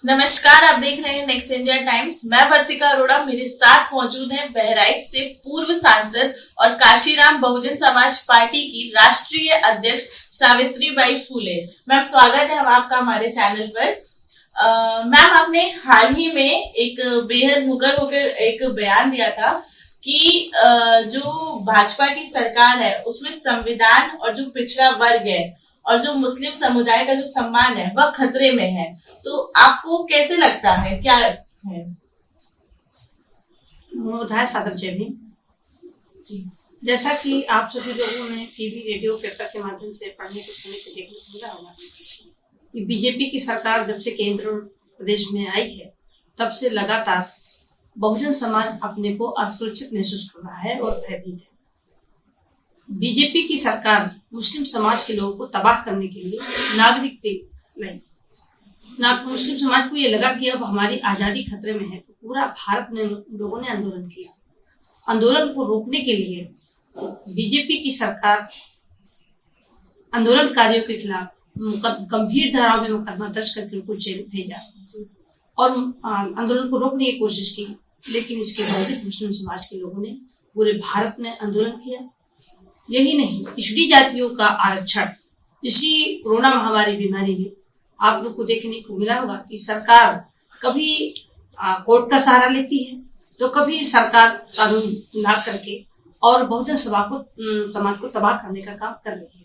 नमस्कार, आप देख रहे हैं नेक्स्ट इंडिया टाइम्स। मैं वर्तिका अरोड़ा, मेरे साथ मौजूद हैं बहराइच से पूर्व सांसद और काशीराम बहुजन समाज पार्टी की राष्ट्रीय अध्यक्ष सावित्रीबाई फूले। मैम, स्वागत है आपका हमारे चैनल पर। मैम, आपने हाल ही में एक बेहद मुखर होकर एक बयान दिया था कि जो भाजपा की सरकार है उसमें संविधान और जो पिछड़ा वर्ग है और जो मुस्लिम समुदाय का जो सम्मान है वह खतरे में है। तो आपको कैसे लगता है, क्या है? सादर जय भीम जी। जैसा कि आप सभी लोगों ने टीवी, रेडियो, पेपर के माध्यम से पढ़ने को, सुनने को, देखने को मिला होगा कि बीजेपी की सरकार जब से केंद्र प्रदेश में आई है तब से लगातार बहुजन समाज अपने को असुरक्षित महसूस कर रहा है और भयभीत है। बीजेपी की सरकार मुस्लिम समाज के लोगों को तबाह करने के लिए नागरिक मुस्लिम समाज को ये लगा कि अब हमारी आजादी खतरे में है, तो पूरा भारत में लोगों ने आंदोलन किया। आंदोलन को रोकने के लिए बीजेपी की सरकार आंदोलनकारियों के खिलाफ गंभीर धाराओं में मुकदमा दर्ज करके उनको जेल भेजा और आंदोलन को रोकने की कोशिश की। लेकिन इसके बावजूद मुस्लिम समाज के लोगों ने पूरे भारत में आंदोलन किया। यही नहीं, पिछड़ी जातियों का आरक्षण इसी कोरोना महामारी बीमारी में आप लोग को देखने को मिला होगा कि सरकार कभी कोर्ट का सहारा लेती है तो कभी सरकार कानून ला करके और बहुजन समाज को तबाह करने का काम कर रही है।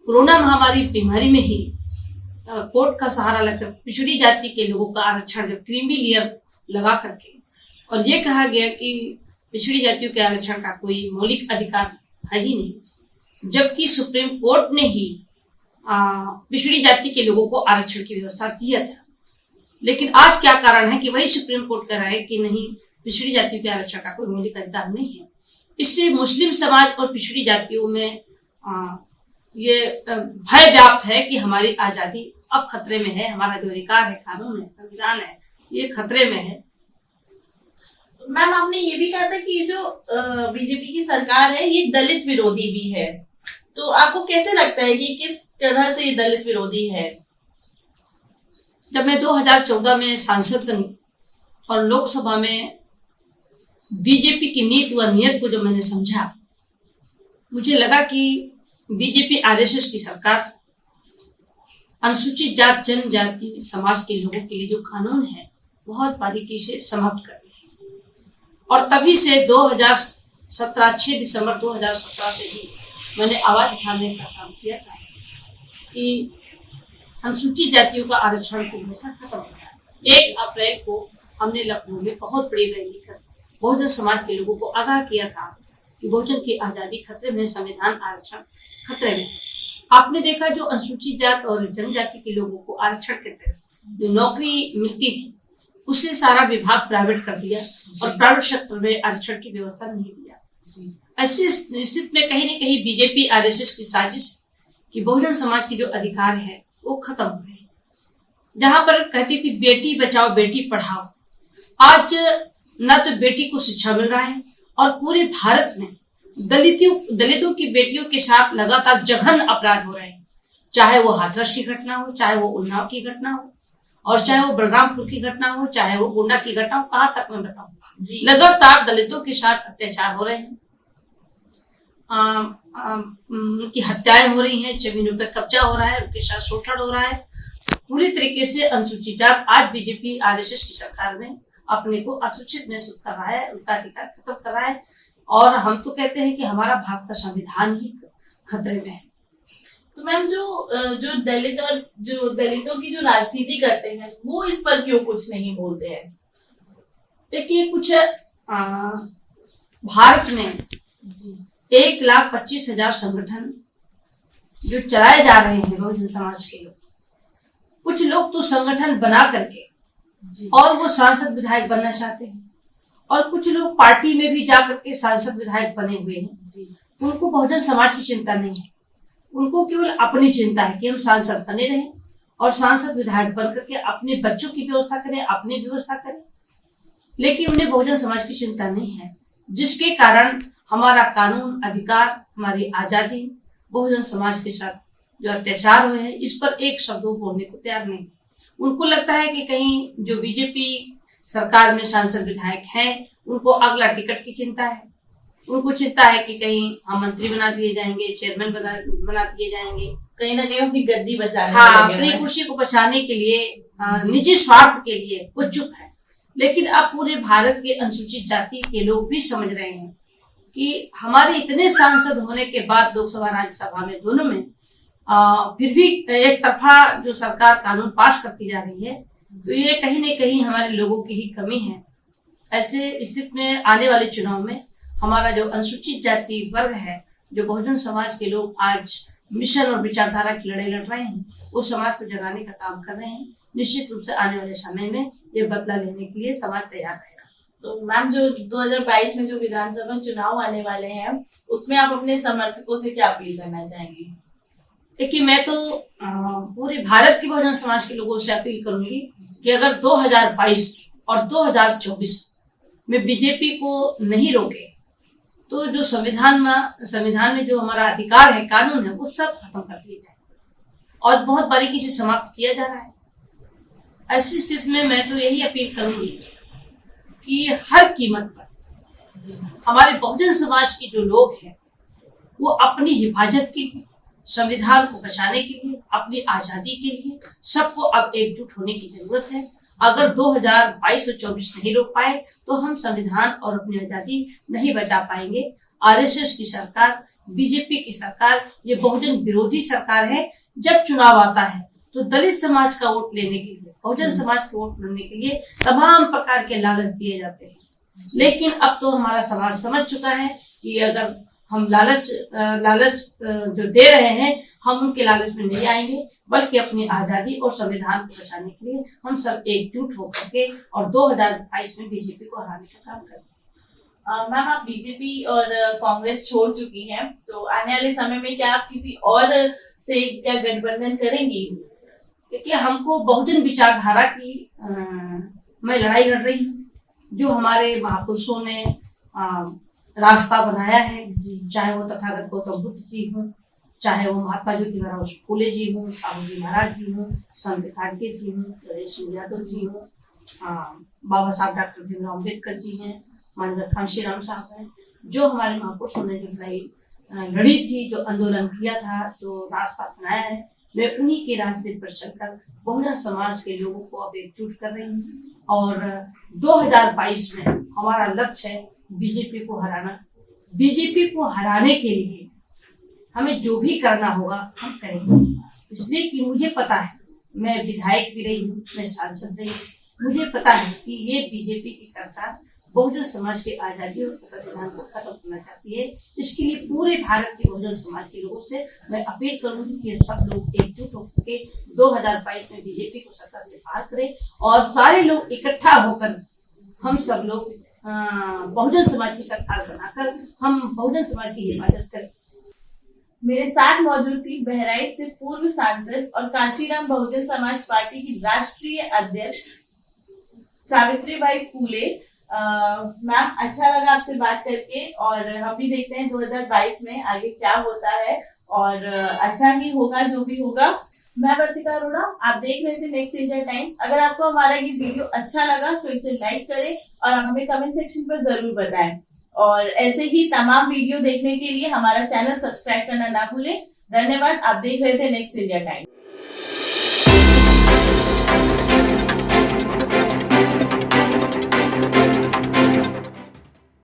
कोरोना महामारी बीमारी में ही कोर्ट का सहारा लेकर पिछड़ी जाति के लोगों का आरक्षण जो क्रीमी लेयर लगा करके और ये कहा गया कि पिछड़ी जातियों के आरक्षण का कोई मौलिक अधिकार है ही नहीं, जबकि सुप्रीम कोर्ट ने ही पिछड़ी जाति के लोगों को आरक्षण की व्यवस्था दिया था। लेकिन आज क्या कारण है कि वही सुप्रीम कोर्ट कह रहा है कि नहीं, पिछड़ी जाति के आरक्षण का कोई मौलिक अधिकार नहीं है। इससे मुस्लिम समाज और पिछड़ी जातियों में ये भय व्याप्त है कि हमारी आजादी अब खतरे में है, हमारा जो अधिकार है, कानून है, संविधान है, ये खतरे में है। मैम, आपने ये भी कहा था कि जो बीजेपी की सरकार है ये दलित विरोधी भी है, तो आपको कैसे लगता है कि किस तरह से ये दलित विरोधी है? जब मैं 2014 में सांसद बनी और लोकसभा में बीजेपी की नीति व नियत को जब मैंने समझा, मुझे लगा कि बीजेपी आरएसएस की सरकार अनुसूचित जात जनजाति समाज के लोगों के लिए जो कानून है बहुत बारीकी से समाप्त कर रही है। और तभी से 6 दिसंबर 2017 से ही मैंने आवाज उठाने का काम किया था कि अनुसूचित जातियों का आरक्षण की व्यवस्था खत्म हो जाए। 1 अप्रैल को हमने लखनऊ में बहुत बड़ी रैली कर बहुजन समाज के लोगों को आगाह किया था कि बहुजन की आजादी खतरे में, संविधान आरक्षण खतरे में। आपने देखा जो अनुसूचित जात और जनजाति के लोगों को आरक्षण के तहत जो नौकरी मिलती थी उससे सारा विभाग प्राइवेट कर दिया और प्राइवेट सेक्टर में आरक्षण की व्यवस्था नहीं दिया। ऐसी स्थिति में कहीं न कहीं बीजेपी आरएसएस की साजिश कि बहुजन समाज की जो अधिकार है वो खत्म हो रहे हैं। जहां पर कहती थी बेटी बचाओ बेटी पढ़ाओ, आज न तो बेटी को शिक्षा मिल रहा है और पूरे भारत में दलितों की बेटियों के साथ लगातार जघन्य अपराध हो रहे हैं। चाहे वो हाथरस की घटना हो, चाहे वो उन्नाव की घटना हो, और चाहे वो बलरामपुर की घटना हो, चाहे वो गोंडा की घटना हो, कहां तक मैं बताऊं, लगातार दलितों के साथ अत्याचार हो रहे हैं। उनकी हत्याएं हो रही हैं, जमीनों पर कब्जा हो रहा है, उनके साथ शोषण हो रहा है। पूरी तरीके से अनुसूचित जात आज बीजेपी आरएसएस की सरकार में अपने को असुरक्षित महसूस कर रहा है, उनका अधिकार खत्म कर रहा है। और हम तो कहते हैं कि हमारा भारत का संविधान ही खतरे में है। तो मैम, जो दलित और जो दलितों की जो राजनीति करते हैं वो इस पर क्यों कुछ नहीं बोलते हैं? देखिए, कुछ भारत में 1,25,000 संगठन जो चलाए जा रहे हैं बहुजन समाज के लोग, कुछ लोग तो संगठन बना करके और वो सांसद विधायक बनना चाहते हैं और कुछ लोग पार्टी में भी जाकर के सांसद विधायक बने हुए हैं। उनको बहुजन समाज की चिंता नहीं है, उनको केवल अपनी चिंता है कि हम सांसद बने रहें और सांसद विधायक बन करके अपने बच्चों की व्यवस्था करें, अपनी व्यवस्था करें। लेकिन उन्हें बहुजन समाज की चिंता नहीं है, जिसके कारण हमारा कानून, अधिकार, हमारी आजादी, बहुजन समाज के साथ जो अत्याचार हुए हैं इस पर एक शब्द बोलने को तैयार नहीं। उनको लगता है कि कहीं जो बीजेपी सरकार में सांसद विधायक हैं उनको अगला टिकट की चिंता है। उनको चिंता है कि कहीं हम मंत्री बना दिए जाएंगे, चेयरमैन बना दिए जाएंगे, कहीं ना कहीं अपनी गद्दी बचाने हाँ, अपनी कुर्सी को बचाने के लिए, निजी स्वार्थ के लिए वो चुप है। लेकिन अब पूरे भारत के अनुसूचित जाति के लोग भी समझ रहे हैं कि हमारे इतने सांसद होने के बाद लोकसभा राज्यसभा में दोनों में फिर भी एक तरफा जो सरकार कानून पास करती जा रही है, तो ये कहीं न कहीं हमारे लोगों की ही कमी है। ऐसे स्थिति में आने वाले चुनाव में हमारा जो अनुसूचित जाति वर्ग है, जो बहुजन समाज के लोग आज मिशन और विचारधारा की लड़ाई लड़ रहे हैं, उस समाज को जगाने का काम कर रहे हैं। निश्चित रूप से आने वाले समय में ये बदला लेने के लिए समाज तैयार रहेगा। तो मैम, जो 2022 में जो विधानसभा चुनाव आने वाले हैं, उसमें आप अपने समर्थकों से क्या अपील करना चाहेंगी? देखिए, मैं तो पूरे भारत के बहुजन समाज के लोगों से अपील करूंगी कि अगर 2022 और 2024 में बीजेपी को नहीं रोके तो जो संविधान में जो हमारा अधिकार है, कानून है, वो सब खत्म कर दिए जाए और बहुत बारीकी से समाप्त किया जा रहा है। ऐसी स्थिति में मैं तो यही अपील करूंगी कि हर कीमत पर हमारे बहुजन समाज के जो लोग हैं वो अपनी हिफाजत के लिए, संविधान को बचाने के लिए, अपनी आजादी के लिए सबको अब एकजुट होने की जरूरत है। अगर 2022 और 24 नहीं रोक पाए तो हम संविधान और अपनी आजादी नहीं बचा पाएंगे। आरएसएस की सरकार, बीजेपी की सरकार, ये बहुजन विरोधी सरकार है। जब चुनाव आता है तो दलित समाज का वोट लेने के लिए, बहुजन समाज का वोट लेने के लिए तमाम प्रकार के लालच दिए जाते हैं। लेकिन अब तो हमारा समाज समझ चुका है कि अगर हम लालच जो दे रहे हैं, हम उनके लालच में नहीं आएंगे, बल्कि अपनी आजादी और संविधान को बचाने के लिए हम सब एकजुट होकर के और 2022 में बीजेपी को हराने का काम करें। मैम, आप बीजेपी और कांग्रेस छोड़ चुकी हैं, तो आने वाले समय में क्या आप किसी और से क्या गठबंधन करेंगी? देखिए, हमको बहुजन विचारधारा की मैं लड़ाई लड़ रही हूँ। जो हमारे महापुरुषों ने रास्ता बनाया है, चाहे वो तथागत गौतम बुद्ध जी हों, चाहे वो महात्मा ज्योतिबा फुले जी हों, साहू जी महाराज जी हों, संत काटके जी हों, नरेश यादव जी हों, बाबा साहब डॉक्टर भीमराव अम्बेडकर जी हैं, माननीय कांशीराम साहब हैं, जो हमारे महापुरुषों ने जो लड़ाई लड़ी थी, जो आंदोलन किया था, जो रास्ता अपनाया है, मैं उन्हीं के रास्ते पर चलकर बहुजन समाज के लोगों को अब एकजुट कर रही हूँ। और 2022 में हमारा लक्ष्य है बीजेपी को हराना। बीजेपी को हराने के लिए हमें जो भी करना होगा हम करेंगे, इसलिए कि मुझे पता है, मैं विधायक भी रही हूँ, मैं सांसद रही हूँ, मुझे पता है कि ये बीजेपी की सरकार बहुजन समाज की आजादी और संविधान को खत्म करना चाहती है। इसके लिए पूरे भारत के बहुजन समाज के लोगों से मैं अपील करूंगी कि सब लोग एकजुट होकर 2022 में बीजेपी को सत्ता से बाहर करें और सारे लोग इकट्ठा होकर हम सब लोग बहुजन समाज की सरकार बनाकर हम बहुजन समाज की हिफाजत करें। मेरे साथ मौजूद थी बहराइच से पूर्व सांसद और काशीराम बहुजन समाज पार्टी की राष्ट्रीय अध्यक्ष सावित्रीबाई फूले। मैम, अच्छा लगा आपसे बात करके और हम भी देखते हैं 2022 में आगे क्या होता है और अच्छा ही होगा जो भी होगा। मैं वर्तिका अरोड़ा, आप देख रहे थे नेक्स्ट इंडिया टाइम्स। अगर आपको हमारा ये वीडियो अच्छा लगा तो इसे लाइक करें और हमें कमेंट सेक्शन पर जरूर बताएं और ऐसे ही तमाम वीडियो देखने के लिए हमारा चैनल सब्सक्राइब करना ना भूलें। धन्यवाद। आप देख रहे थे नेक्स्ट इंडिया टाइम्स।